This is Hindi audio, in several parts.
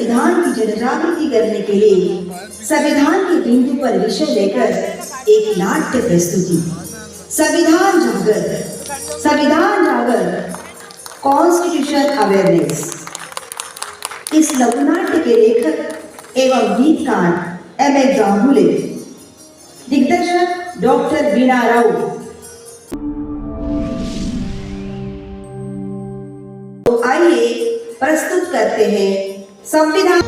संविधान की जनजागृति करने के लिए संविधान के बिंदु पर विषय लेकर एक नाट्य प्रस्तुति। संविधान जागर कॉन्स्टिट्यूशन अवेयरनेस। इस लघुनाट्य के लेखक एवं गीतकार एम एस गांगुले, दिग्दर्शक डॉक्टर वीणा राव। तो आइए प्रस्तुत करते हैं संविधान।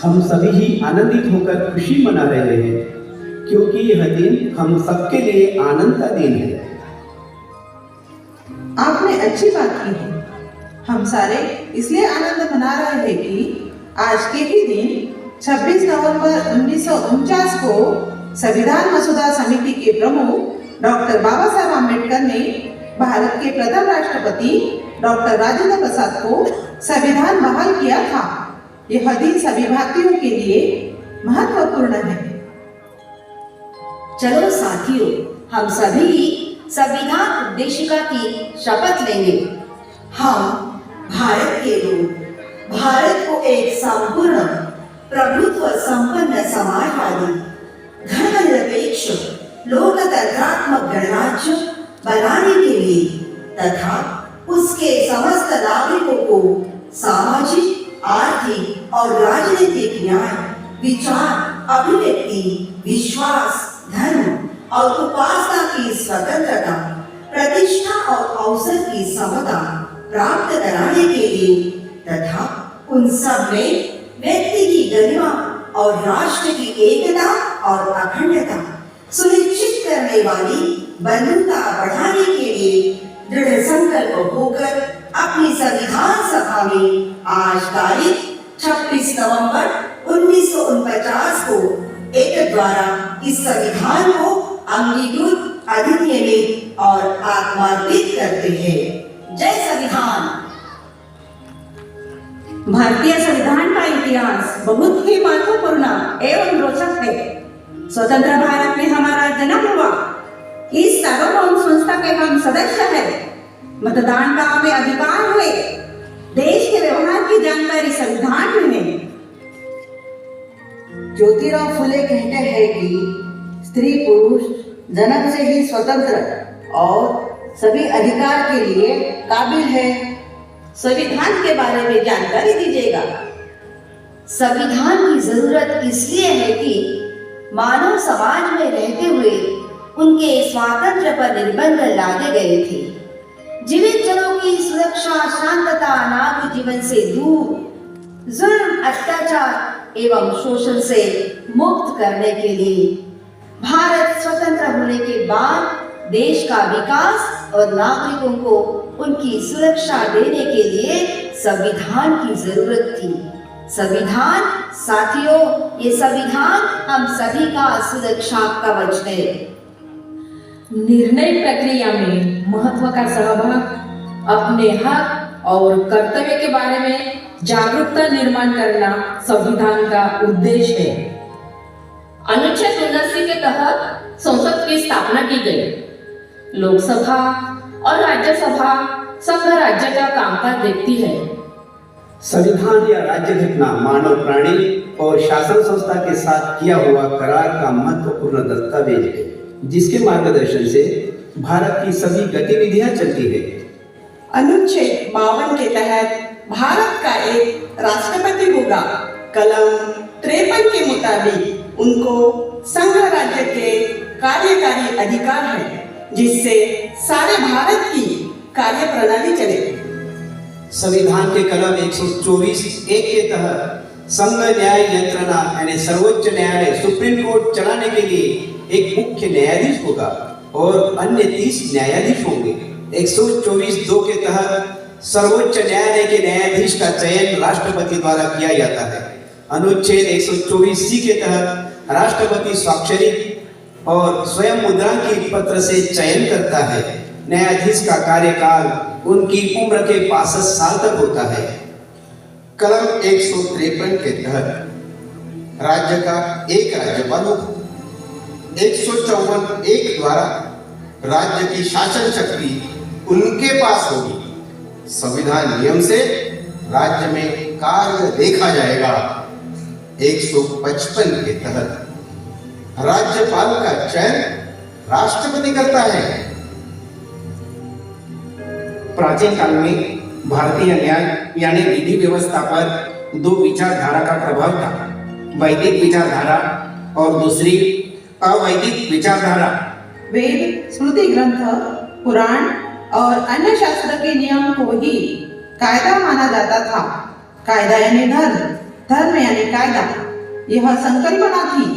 हम सभी ही आनंदित होकर खुशी मना रहे हैं क्योंकि यह दिन हम सबके लिए आनंद का दिन है। आपने अच्छी बात की है। हम सारे इसलिए आनंद मना रहे हैं कि आज के ही दिन 26 नवंबर 1949 को संविधान मसौदा समिति के प्रमुख डॉक्टर बाबा साहब आम्बेडकर ने भारत के प्रथम राष्ट्रपति डॉक्टर राजेंद्र प्रसाद को संविधान बहाल किया था। यह दिन सभी भारतीयों के लिए महत्वपूर्ण है। चलो साथियों, हम सभी संविधान उद्देशिका की शपथ लेंगे। हम भारत के लोग भारत को एक संपूर्ण प्रभुत्व संपन्न समाजवादी धर्मनिरपेक्ष लोकतंत्रात्मक गणराज्य बनाने के लिए तथा उसके समस्त नागरिकों को सामाजिक, आर्थिक और राजनीतिक न्याय, विचार, अभिव्यक्ति, विश्वास, धर्म और उपासना की स्वतंत्रता, प्रतिष्ठा और अवसर की समता प्राप्त कराने के लिए तथा उन सब में व्यक्ति की गरिमा और राष्ट्र की एकता और अखंडता सुनिश्चित करने वाली बंधुता बढ़ाने के लिए दृढ़ संकल्प होकर अपनी संविधान सभा में आज तारीख 26 नवंबर 1949 को एक द्वारा इस संविधान को अंगीकृत, अधिनियमित और आत्मार्पित करते हैं। जय संविधान। भारतीय संविधान का इतिहास बहुत ही महत्वपूर्ण एवं रोचक है। स्वतंत्र भारत में हमारा जन्म हुआ। इस सार्वभौम संस्था के हम सदस्य हैं। मतदान का हमें अधिकार है। देश के व्यवहार की जानकारी संविधान में है। ज्योतिराव फुले कहते हैं कि स्त्री पुरुष जन्म से ही स्वतंत्र और सभी अधिकार के लिए काबिल है। संविधान के बारे में जानकारी दीजिएगा। संविधान की जरूरत इसलिए है कि मानव समाज में रहते हुए उनके स्वातंत्र्य पर निर्बंध लादे गए थे। जीवित जनों की सुरक्षा, शांतता, नागरिक जीवन से दूर, जुल्म, अत्याचार एवं शोषण से मुक्त करने के लिए भारत स्वतंत्र होने के बाद देश का विकास और नागरिकों को उनकी सुरक्षा देने के लिए संविधान की जरूरत थी। संविधान साथियों, ये संविधान हम सभी का सुरक्षा कवच है। निर्णय प्रक्रिया में महत्व का सहभाग, अपने हक और कर्तव्य के बारे में जागरूकता निर्माण करना संविधान का उद्देश्य है। अनुच्छेद 79 के तहत संसद की स्थापना की गई। लोकसभा और राज्यसभा संघ राज्य का कामकाज देखती है। संविधान या राज्य घटना मानव प्राणी और शासन संस्था के साथ किया हुआ करार का महत्वपूर्ण दस्तावेज है, जिसके मार्गदर्शन से भारत की सभी गतिविधियां चलती है। अनुच्छेद 52 के तहत भारत का एक राष्ट्रपति होगा। कलम 53 के मुताबिक उनको संघ राज्य के कार्यकारी अधिकार है। जिससे सारे भारत की कार्य प्रणाली चले। संविधान के कलम 124(1) के तहत संघ न्याय यंत्रणा यानी सर्वोच्च न्यायालय सुप्रीम कोर्ट चलाने के लिए एक मुख्य न्यायाधीश होगा और अन्य 30 न्यायाधीश होंगे। 124(2) के तहत सर्वोच्च न्यायालय के न्यायाधीश का चयन राष्ट्रपति द्वारा किया जाता है। अनुच्छेद 124(c) के तहत राष्ट्रपति स्वाक्षरित और स्वयं मुद्रांकित पत्र से चयन करता है। न्यायाधीश का कार्यकाल उनकी उम्र के 65 साल तक होता है। कलम 153 के तहत राज्य का एक राज्यपाल होगा। 154(1) द्वारा राज्य की शासन शक्ति उनके पास होगी। संविधान नियम से राज्य में कार्य देखा जाएगा। 155 के तहत राज्यपाल का चयन राष्ट्रपति करता है। प्राचीन काल में भारतीय न्याय यानी विधि व्यवस्था पर दो विचारधारा का प्रभाव था, वैदिक विचारधारा और दूसरी अवैदिक विचारधारा। वेद, स्मृति ग्रंथ, पुराण और अन्य शास्त्र के नियम को ही कायदा माना जाता था। कायदा यानी धर्म, धर्म यानी कायदा, यह संकल्पना थी।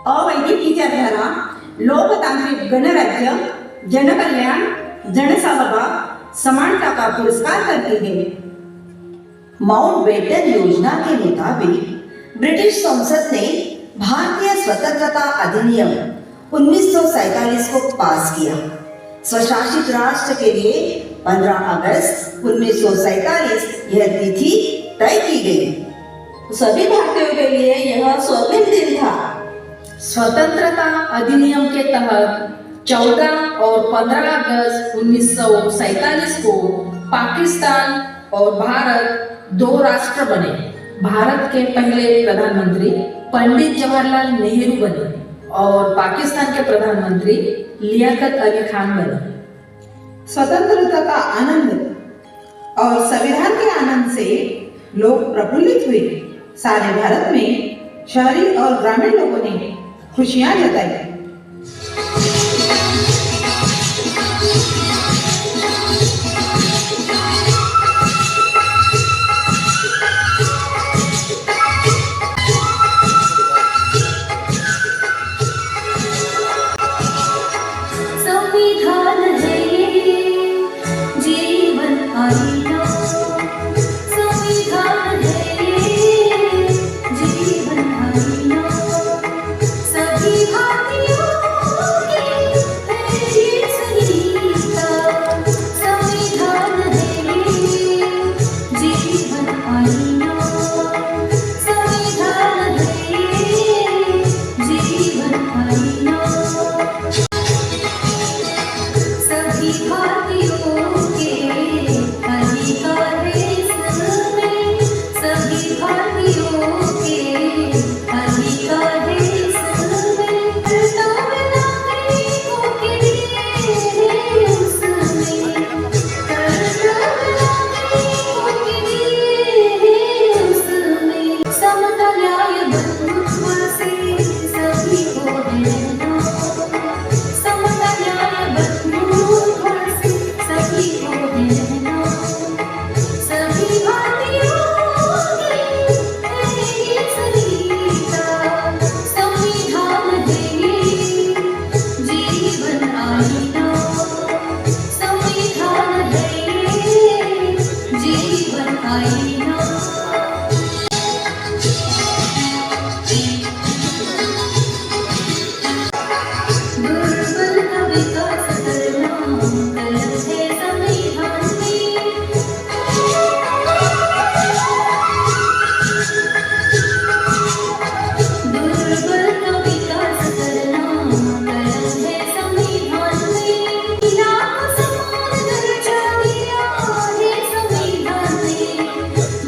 अवैदिक विचारधारा लोकतांत्रिक गणराज्य, जनकल्याण, जनसहभाग, समानता का पुरस्कार करती है। माउंटबेटन योजना के मुताबिक ब्रिटिश संसद ने भारतीय स्वतंत्रता अधिनियम 1947 को पास किया। स्वशासित राष्ट्र के लिए 15 अगस्त 1947 यह तिथि तय की गई। सभी भारतीयों के लिए यह स्वर्णिम दिन था। स्वतंत्रता अधिनियम के तहत 14 और 15 अगस्त 1947 को पाकिस्तान और भारत दो राष्ट्र बने। भारत के पहले प्रधानमंत्री पंडित जवाहरलाल नेहरू बने और पाकिस्तान के प्रधानमंत्री लियाकत अली खान बने। स्वतंत्रता का आनंद और संविधान के आनंद से लोग प्रफुल्लित हुए। सारे भारत में शहरी और ग्रामीण लोगों ने खुशियां जताई।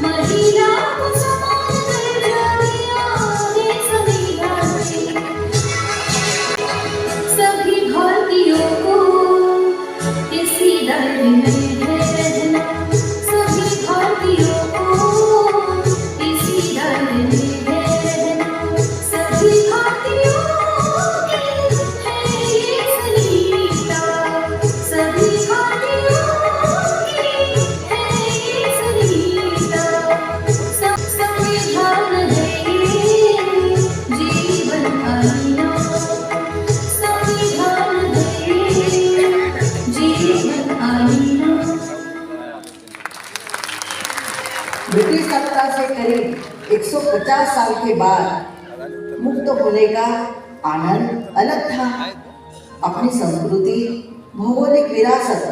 महिला ब्रिटिश सत्ता से करीब 150 साल के बाद मुक्त होने का आनंद अलग था। अपनी संस्कृति, भौगोलिक विरासत,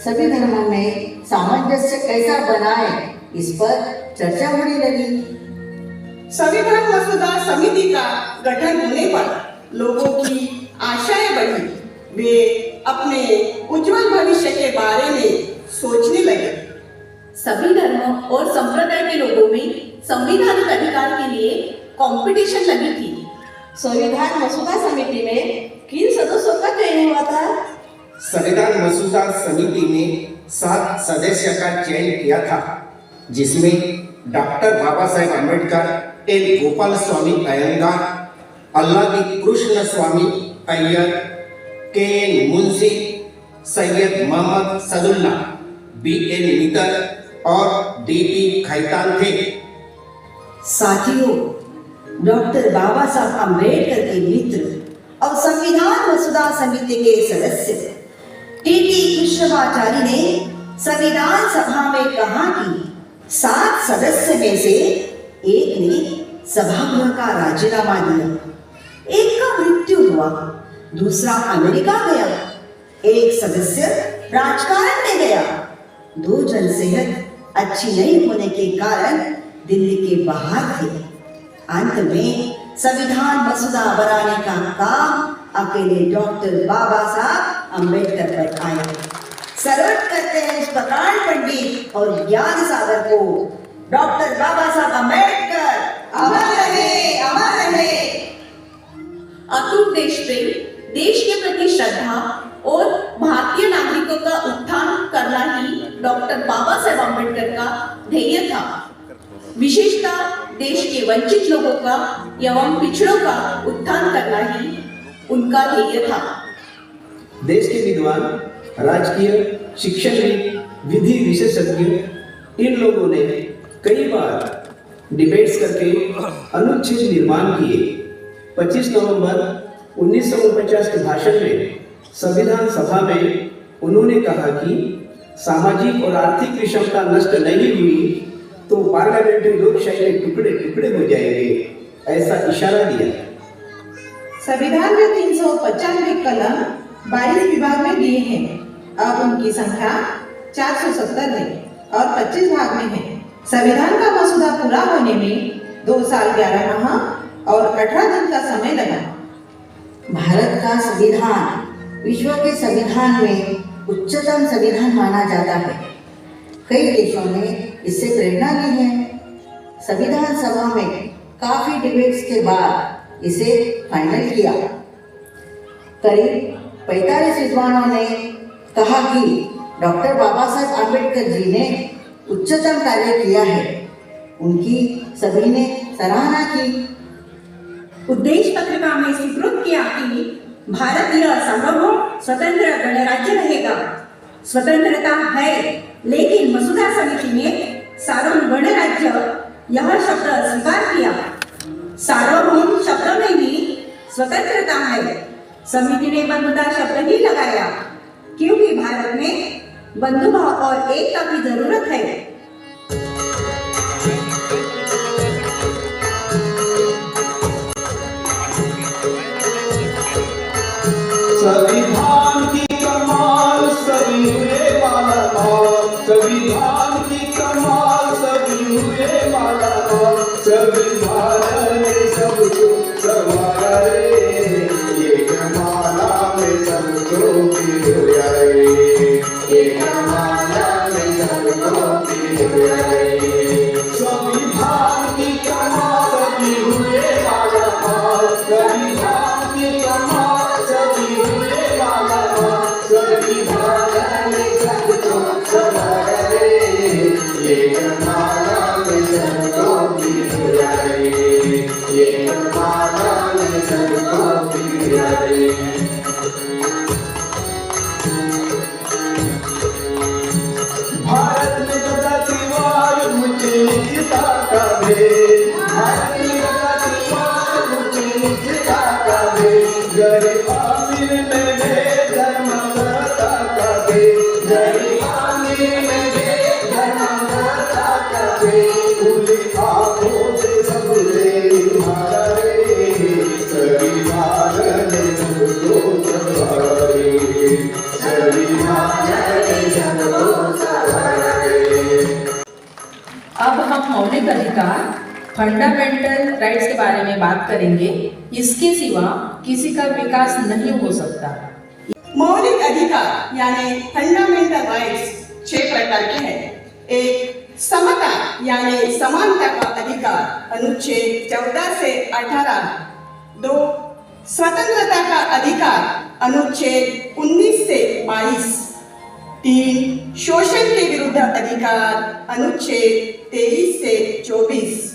सभी धर्मों में सामंजस्य कैसा बनाए, इस पर चर्चा होने लगी। संविधान मसौदा समिति का गठन होने पर लोगों की आशाएं बढ़ी। वे अपने उज्जवल भविष्य के बारे में सोचने लगे। सभी धर्मों और संप्रदाय के लोगों में संवैधानिक अधिकार के लिए कंपटीशन लगी थी। संविधान मसौदा समिति में किन सदस्यों का चयन हुआ था? संविधान मसौदा समिति ने 7 सदस्य का चयन किया था, जिसमें doctor Baba Saheb Ambedkar, L Gopal Swami Ayyangar, Alladi Krishna Swami Ayyar, K N Munshi, Syed Mohammad Saadulla, B N Mitter और डी पी खैतान थे। साथियों, डॉक्टर बाबा साहब अम्बेडकर के मित्र और संविधान मसौदा समिति के सदस्य टीटी कृष्णमाचारी ने संविधान सभा में कहा कि 7 सदस्य में से एक ने सभागृह का राजीनामा दिया, एक का मृत्यु हुआ, दूसरा अमेरिका गया, एक सदस्य राजकारण में गया, 2 जन सेहत अच्छी नहीं होने के कारण दिल्ली के बाहर थे। अंत में संविधान मसौदा बनाने का काम अकेले डॉक्टर बाबा साहब अम्बेडकर पर आया। सर्वट करते हैं उस प्रकांड पंडित और ज्ञान सागर को। डॉक्टर बाबा साहब अम्बेडकर अमर रहे, अमर रहे। अटूट देश प्रेम, देश के प्रति श्रद्धा और भारतीय नागरिकों का उत्थान करना ही डॉक्टर बाबा साहेब अम्बेडकर का ध्येय था। विशेषतः देश के वंचित लोगों का एवं पिछड़ों का उत्थान करना ही उनका ध्येय था। देश के विद्वान, राजकीय, शिक्षणविद, विधि विशेषज्ञ, इन लोगों ने कई बार डिबेट्स करके अनुच्छेद निर्माण किए। 25 नवंबर 1949 के भाषण में संविधान सभा में उन्होंने कहा कि सामाजिक और आर्थिक विषमता नष्ट नहीं हुई तो पार्लियामेंट्री लोकशाही के टुकड़े टुकड़े हो जाएंगे, ऐसा इशारा दिया। संविधान में 395 कलम 22 विभाग में दिए हैं। अब उनकी संख्या 470 है और 25 भाग में है। संविधान का मसौदा पूरा होने में 2 साल 11 माह और 18 दिन का समय लगा। भारत का संविधान विश्व के संविधान में उच्चतम संविधान माना जाता है। कई देशों ने इससे प्रेरणा ली है। संविधान सभा में काफी डिबेट्स के बाद इसे फाइनल किया। करीब 45 विद्वानों ने कहा कि डॉक्टर बाबा साहब अम्बेडकर जी ने उच्चतम कार्य किया है। उनकी सभी ने सराहना की। उद्देश्य पत्रिका में स्वीकृत किया कि भारतीय सार्वभौम स्वतंत्र गणराज्य रहेगा। स्वतंत्रता है, लेकिन मसौदा समिति ने सार्वभौम गणराज्य यह शब्द स्वीकार किया। सार्वभौम शब्द में भी स्वतंत्रता है। समिति ने बंधुता शब्द ही लगाया, क्योंकि भारत में बंधुभाव और एकता की जरूरत है। संविधान की कमाल सभी हुए मालामाल, संविधान की कमाल सभी हुए मालामाल, संविधान ने सबको संवारा रे, एक माला में सबको पिरोया रे, एक माला में सबको पिरोया रे। संविधान की कमाल सभी हुए मालामाल, संविधान की कमाल सभी हुए मालामाल, संविधान ने सबको संवारा रे, एक माला में सबको पिरोया रे, एक माला में सबको पिरोया रे। भारत में जातिवाद ऊंचे नीचता का भेद, भारत में जातिवाद ऊंचे नीचता का भेद, गरीब अमीर में भेद, धर्मांधता का भेद, गरीब अमीर में भेद, धर्मांधता का भेद। अब हम मौलिक अधिकार फंडामेंटल राइट्स के बारे में बात करेंगे। इसके सिवा किसी का विकास नहीं हो सकता। मौलिक अधिकार यानी फंडामेंटल राइट्स 6 प्रकार के हैं। एक, समता यानी समानता का अधिकार, अनुच्छेद 14 से 18। 2, स्वतंत्रता का अधिकार, अनुच्छेद 19 से 22। 3, शोषण के विरुद्ध अधिकार, अनुच्छेद 23 से 24।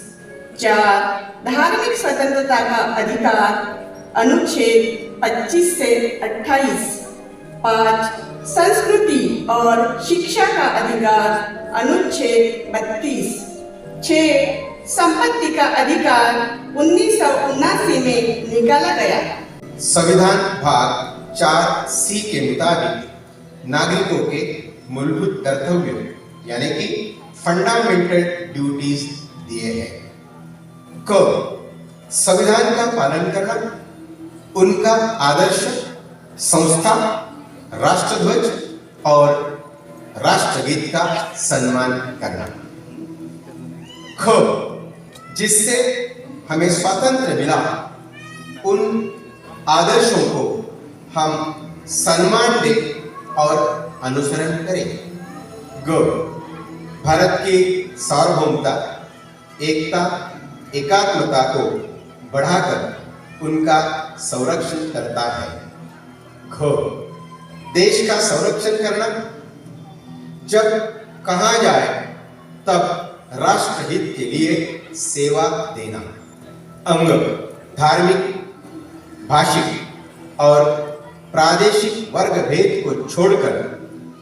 4, धार्मिक स्वतंत्रता का अधिकार, अनुच्छेद 25 से 28। 5, संस्कृति और शिक्षा का अधिकार, अनुच्छेद 32। 6, संपत्ति का अधिकार 1979 में निकाला गया। संविधान भाग 4C के मुताबिक नागरिकों के मूलभूत कर्तव्यों यानी कि फंडामेंटल ड्यूटीज दिए हैं। क, संविधान का पालन करना, उनका आदर्श, संस्था, राष्ट्रध्वज और राष्ट्रगीत का सम्मान करना। ख, जिससे हमें स्वातंत्र्य मिला उन आदर्शों को हम सम्मान दें और अनुसरण करें। ग, भारत की सार्वभौमता, एकता, एकात्मता को बढ़ाकर उनका संरक्षण करता है। घ, देश का संरक्षण करना, जब कहा जाए तब राष्ट्रहित के लिए सेवा देना। अंग, धार्मिक, भाषिक और प्रादेशिक वर्ग भेद को छोड़कर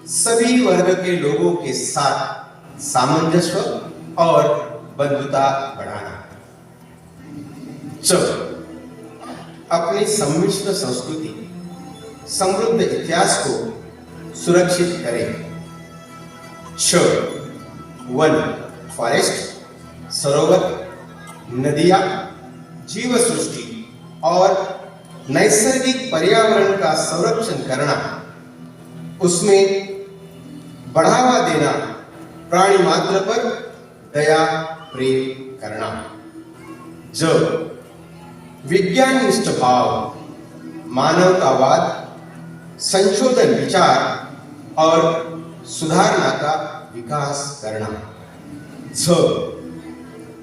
सभी वर्ग के लोगों के साथ सामंजस्य और बंधुता बढ़ाना। च, अपनी सम्मिश्र संस्कृति, समृद्ध इतिहास को सुरक्षित करें। छ, वन, फॉरेस्ट, सरोवर, नदियां, जीव सृष्टि और नैसर्गिक पर्यावरण का संरक्षण करना, उसमें बढ़ावा देना, प्राणी मात्र पर दया प्रेम करना। ज, विज्ञाननिष्ठ भाव, मानवतावाद, संशोधन विचार और सुधारना का विकास करना। झ,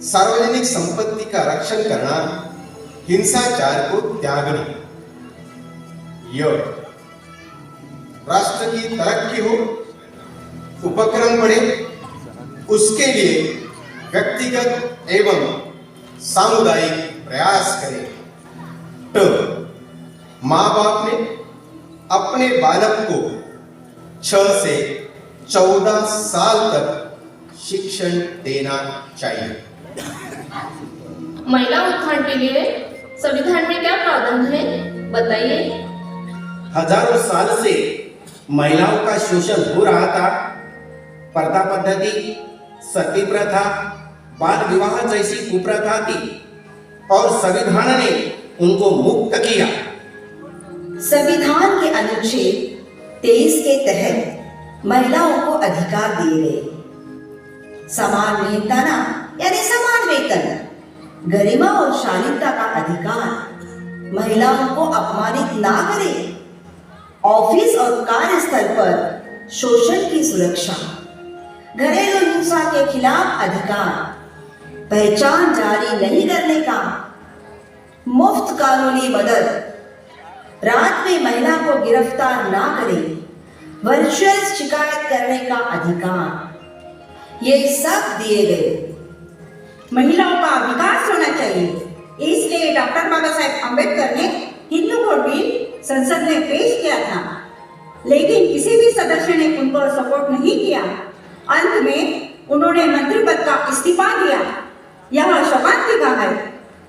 सार्वजनिक संपत्ति का रक्षण करना, हिंसाचार को त्यागना। य, राष्ट्र की तरक्की हो, उपक्रम बढ़े, उसके लिए व्यक्तिगत एवं सामुदायिक प्रयास करें। ट, माँ बाप ने अपने बालक को 6 से 14 साल तक शिक्षण देना चाहिए। महिला उत्थान के लिए संविधान में क्या प्रावधान है, बताइए। हजारों साल से महिलाओं का शोषण हो रहा था। पर्दा पद्धति, सती प्रथा, बाल विवाह जैसी कुप्रथा थी और संविधान ने उनको मुक्त किया। संविधान के अनुच्छेद 23 के तहत महिलाओं को अधिकार दिए गए। समान मेहनताना यानी समान वेतन, गरिमा और शालीनता का अधिकार, महिलाओं को अपमानित ना करे, ऑफिस और कार्यस्थल पर शोषण की सुरक्षा, घरेलू हिंसा के खिलाफ अधिकार, पहचान जारी नहीं करने का, मुफ्त कानूनी मदद, रात में महिला को गिरफ्तार ना करें, वर्चुअल शिकायत करने का अधिकार, ये सब दिए गए। महिलाओं का विकास होना चाहिए, इसलिए डॉक्टर बाबा साहेब अम्बेडकर ने हिंदू कोड बिल संसद में पेश किया था, लेकिन किसी भी सदस्य ने उनको सपोर्ट नहीं किया। अंत में उन्होंने मंत्री पद का इस्तीफा दिया। यह शोकांतिका है।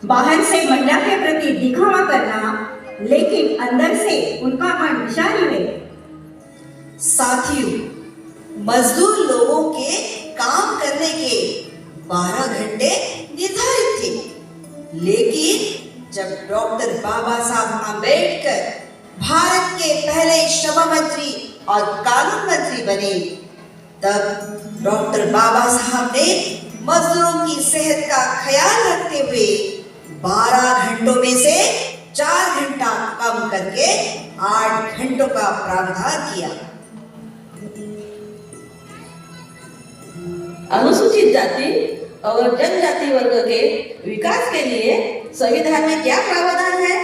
बाहर से महिला के प्रति दिखावा करना, लेकिन अंदर से उनका मन विषारी है। साथियों, मजदूर लोगों के काम करने के 12 घंटे निर्धारित थे, लेकिन जब डॉक्टर बाबा साहब अम्बेडकर भारत के पहले श्रम मंत्री और कानून मंत्री बने, तब डॉक्टर बाबा साहब ने मजदूरों की सेहत का ख्याल रखते हुए 12 घंटों में से 4 घंटा कम करके 8 घंटों का प्रावधान किया। अनुसूचित जाति और जनजाति वर्ग के विकास के लिए संविधान में क्या प्रावधान है?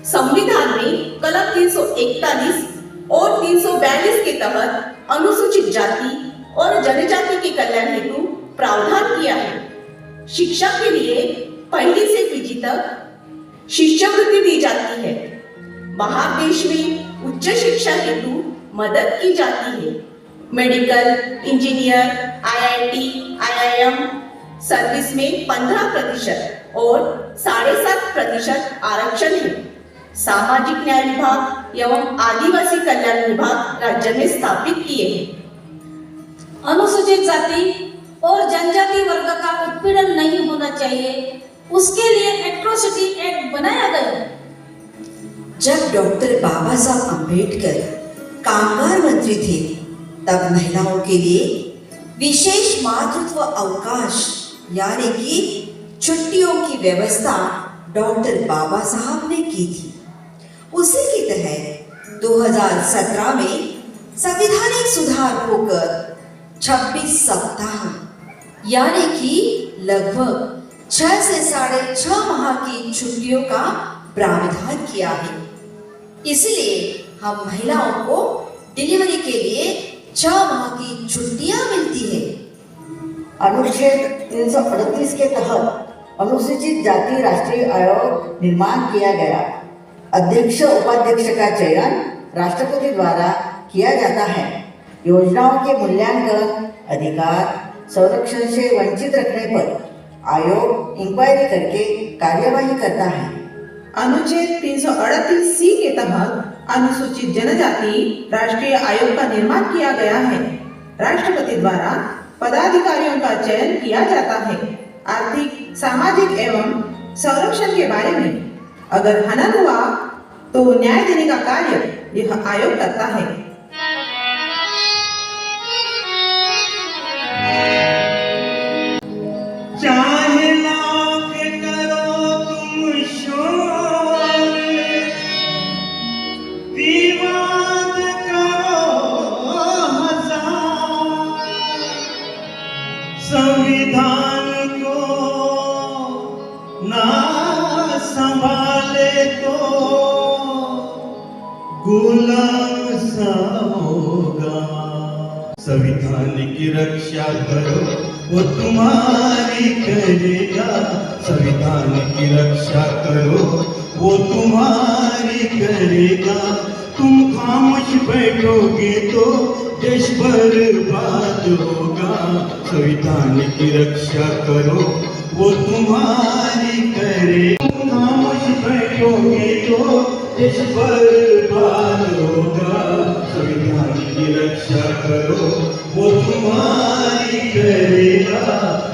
संविधान में कलम 341 और 342 के तहत अनुसूचित जाति और जनजाति के कल्याण हेतु प्रावधान किया है। शिक्षा के लिए पहली से पीजी तक शिष्यवृत्ति दी जाती है। बाहर देश में उच्च शिक्षा हेतु मदद की जाती है। Medical, engineer, IIT, IIM service में 15% और 7.5% आरक्षण है। सामाजिक न्याय विभाग एवं आदिवासी कल्याण विभाग राज्य में स्थापित किए हैं। अनुसूचित जाति और जनजाति वर्ग का उत्पीड़न नहीं होना चाहिए, उसके लिए एट्रोसिटी एक्ट बनाया गया। जब डॉक्टर बाबा साहब अम्बेडकर कामगार मंत्री थे, तब महिलाओं के लिए विशेष मातृत्व अवकाश यानी कि छुट्टियों की व्यवस्था डॉक्टर बाबा साहब ने की थी। उसी के तहत 2017 में संवैधानिक सुधार होकर 26 सप्ताह यानी कि लगभग 6 से 6.5 माह की छुट्टियों का प्रावधान किया है। इसलिए हम महिलाओं को डिलीवरी के लिए 6 माह की छुट्टियां मिलती है। अनुच्छेद 338 के तहत अनुसूचित जाति राष्ट्रीय आयोग निर्माण किया गया। अध्यक्ष उपाध्यक्ष का चयन राष्ट्रपति द्वारा किया जाता है। योजनाओं के मूल्यांकन, अधिकार, संरक्षण से वंचित रखने पर आयोग इंक्वायरी करके कार्यवाही करता है। अनुच्छेद 338C के तहत अनुसूचित जनजाति राष्ट्रीय आयोग का निर्माण किया गया है। राष्ट्रपति द्वारा पदाधिकारियों का चयन किया जाता है। आर्थिक, सामाजिक एवं संरक्षण के बारे में अगर हनन हुआ तो न्याय देने का कार्य यह आयोग करता है। चाहे लाख करो तुम शोर, विवाद करो हजार, संविधान को ना संभाले तो गुलाम सा होगा। संविधान की रक्षा करो वो तुम्हारी करेगा, संविधान की रक्षा करो वो तुम्हारी करेगा। तुम खामोश बैठोगे तो देश बर्बाद होगा। संविधान की रक्षा करो वो तुम्हारी करेगा। तुम खामोश बैठोगे तो देश बर्बाद होगा। संविधान की रक्षा करो वो तुम्हारी करेगा,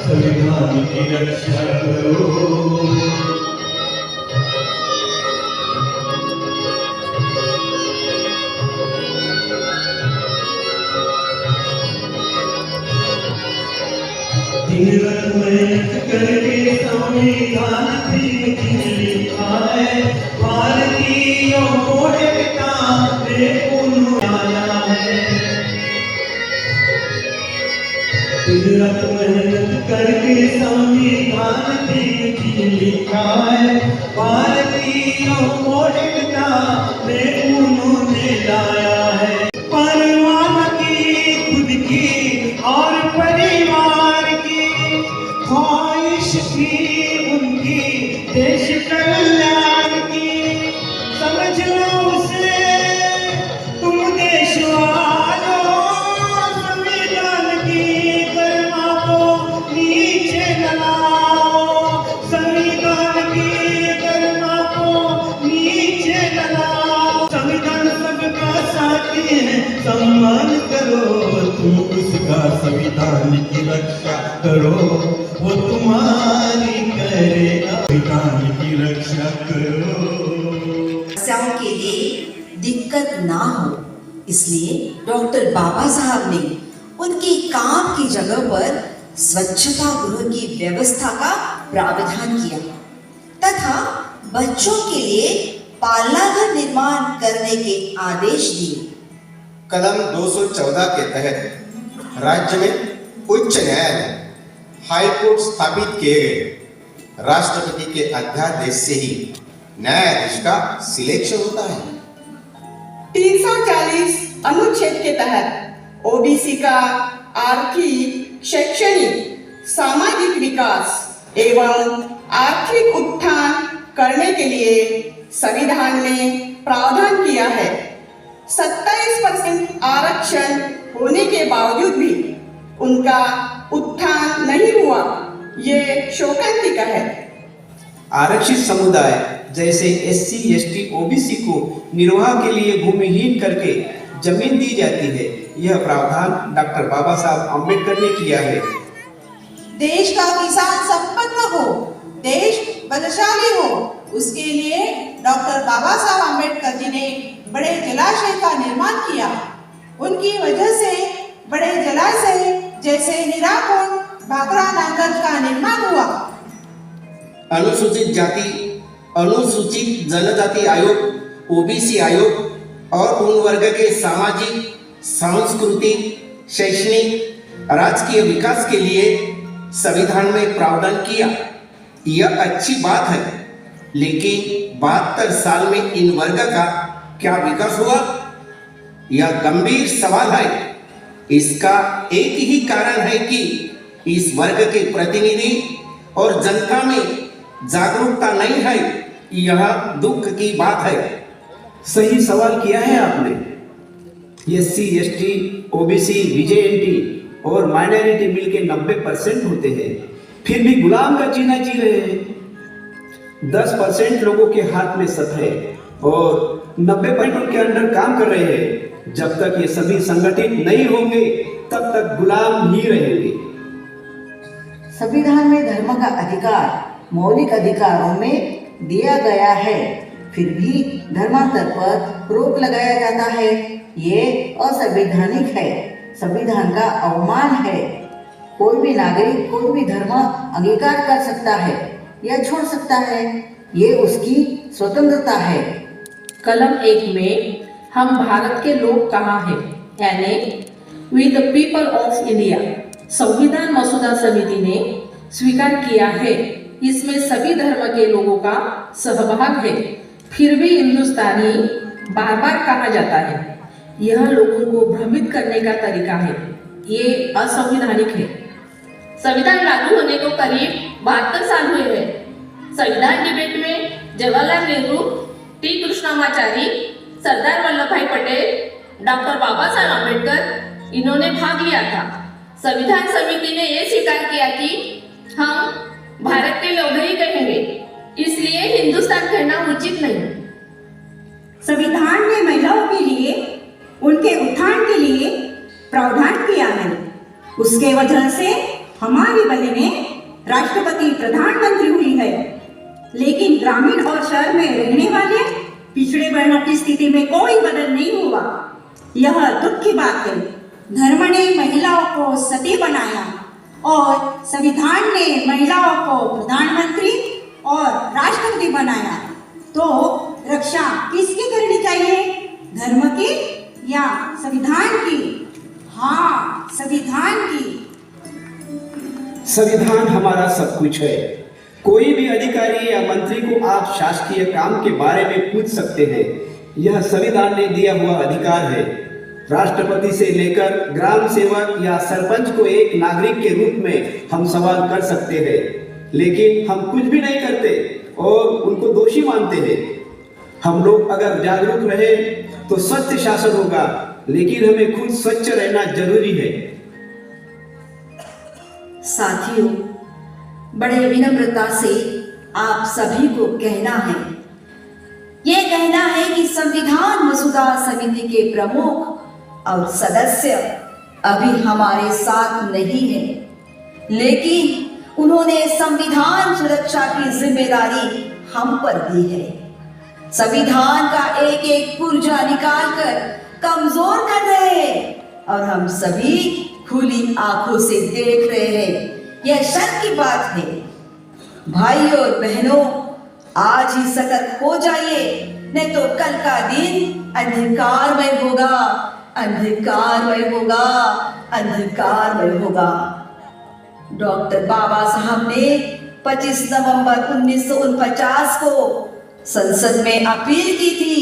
संविधान की रक्षा करो। दिन रात मेहनत करके संविधान लिखा है। भारतीयों को एकता में आया है। दिन रात मेहनत करके संविधान लिखा है। भारतीयों को एकता में उन्होंने लाया है। परवान की खुद की और परिवार की ख्वाहिश थी उनकी देश कल्याण की। समझ लो उसे तुम देश वालों, संविधान की गरिमा को नीचे न लाओ। संविधान की गरिमा को नीचे न लाओ। संविधान सबका साथी है, सम्मान करो तुम उसका। संविधान की रक्षा करो वो तुम्हारी करेगा, संविधान की रक्षा करो। समस्याओं के लिए दिक्कत ना हो, इसलिए डॉक्टर बाबा साहब ने उनके काम की जगह पर स्वच्छता गृह की व्यवस्था का प्रावधान किया तथा बच्चों के लिए पालनाघर निर्माण करने के आदेश दिए। कलम 214 के तहत राज्य में उच्च न्यायालय हाई कोर्ट स्थापित किए गए। राष्ट्रपति के अध्यादेश से ही न्यायाधीश का सिलेक्शन होता है। 340 अनुच्छेद के तहत ओबीसी का आर्थिक, शैक्षणिक, सामाजिक विकास एवं आर्थिक उत्थान करने के लिए संविधान में प्रावधान किया है। 27% आरक्षण होने के बावजूद भी उनका उत्थान नहीं हुआ, ये शोकांतिका है। आरक्षित समुदाय जैसे SC, ST, OBC को निर्वाह के लिए भूमिहीन करके जमीन दी जाती है। यह प्रावधान डॉक्टर बाबा साहब अम्बेडकर ने किया है। देश का किसान संपन्न हो, देश बलशाली हो, उसके लिए डॉक्टर बाबा साहब अम्बेडकर जी ने बड़े जलाशय का निर्माण किया। उनकी वजह से बड़े जलाशय जैसे हीराकुंड, भाखड़ा नागल का निर्माण हुआ। अनुसूचित जाति, अनुसूचित जनजाति आयोग, ओबीसी आयोग और उन वर्ग के सामाजिक, सांस्कृतिक, शैक्षणिक, राजकीय विकास के लिए संविधान में प्रावधान किया। यह अच्छी बात है, लेकिन 72 साल में इन वर्ग का क्या विकास हुआ? यह गंभीर सवाल है। इसका एक ही कारण है कि इस वर्ग के प्रतिनिधि और जनता में जागरूकता नहीं है। यह दुख की बात है। सही सवाल किया है आपने। SC, ST, OBC, VJNT और माइनॉरिटी मिलके 90% होते हैं, फिर भी गुलाम का जीना जी रहे हैं। 10% लोगों के हाथ में सत्ता है और 90% उनके अंडर काम कर रहे हैं। जब तक ये सभी संगठित नहीं होंगे तब तक गुलाम ही रहेंगे। संविधान में धर्म का अधिकार मौलिक अधिकारों में दिया गया है, फिर भी धर्मांतर पर रोक लगाया जाता है। ये असंवैधानिक है, संविधान का अवमान है। कोई भी नागरिक कोई भी धर्म अंगीकार कर सकता है या छोड़ सकता है, ये उसकी स्वतंत्रता है। कलम 1 में हम भारत के लोग कहाँ हैं, यानी we the people of India संविधान मसौदा समिति ने स्वीकार किया है। इसमें सभी धर्म के लोगों का सहभाग है, फिर भी हिंदुस्तानी बार बार कहा जाता है। यह लोगों को भ्रमित करने का तरीका है, ये असंवैधानिक है। संविधान लागू होने को करीब 72 साल हुए हैं। संविधान डिबेट में जवाहरलाल नेहरू, T. कृष्णमाचारी, सरदार वल्लभ भाई पटेल, डॉक्टर बाबा साहब अम्बेडकर इन्होंने भाग लिया था। संविधान समिति ने यह स्वीकार किया कि हम भारत के लोग ही कहेंगे, इसलिए हिंदुस्तान कहना उचित नहीं। संविधान ने महिलाओं के लिए उनके उत्थान के लिए प्रावधान किया है। उसके वजह से हमारी बहनें राष्ट्रपति प्रधानमंत्री हुई है, लेकिन ग्रामीण और शहर में रहने वाले पिछड़े वर्णों की स्थिति में कोई बदल नहीं हुआ। यह दुख की बात है। धर्म ने महिलाओं को सती बनाया और संविधान ने महिलाओं को प्रधानमंत्री और राष्ट्रपति बनाया, तो रक्षा किसकी करनी चाहिए, धर्म की या संविधान की? हाँ, संविधान की। संविधान हमारा सब कुछ है। कोई भी अधिकारी या मंत्री को आप शासकीय काम के बारे में पूछ सकते हैं। यह संविधान ने दिया हुआ अधिकार है। राष्ट्रपति से लेकर ग्राम सेवक या सरपंच को एक नागरिक के रूप में हम सवाल कर सकते हैं, लेकिन हम कुछ भी नहीं करते और उनको दोषी मानते हैं। हम लोग अगर जागरूक रहे तो स्वच्छ शासन होगा, लेकिन हमें खुद स्वच्छ रहना जरूरी है। साथियों, बड़े विनम्रता से आप सभी को कहना है, ये कहना है कि संविधान मसौदा समिति के प्रमुख और सदस्य अभी हमारे साथ नहीं है, लेकिन उन्होंने संविधान सुरक्षा की जिम्मेदारी हम पर दी है। संविधान का एक एक पुर्जा निकाल कर कमजोर कर रहे हैं और हम सभी खुली आंखों से देख रहे हैं, यह शर्म की बात है। भाइयों और बहनों, आज ही सतर्क हो जाइए, नहीं तो कल का दिन अंधकारमय होगा, अंधकारमय होगा, अंधकारमय होगा। डॉक्टर बाबा साहब ने 25 नवंबर 1949 को संसद में अपील की थी।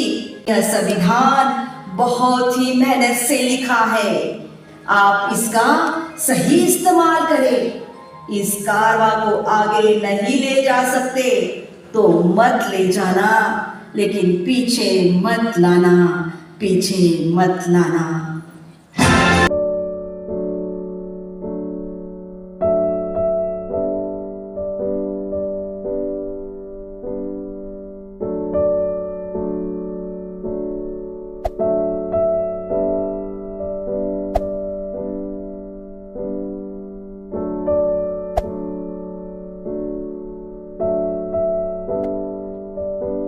यह संविधान बहुत ही मेहनत से लिखा है, आप इसका सही इस्तेमाल करें। इस कारवां को आगे नहीं ले जा सकते तो मत ले जाना, लेकिन पीछे मत लाना, पीछे मत लाना।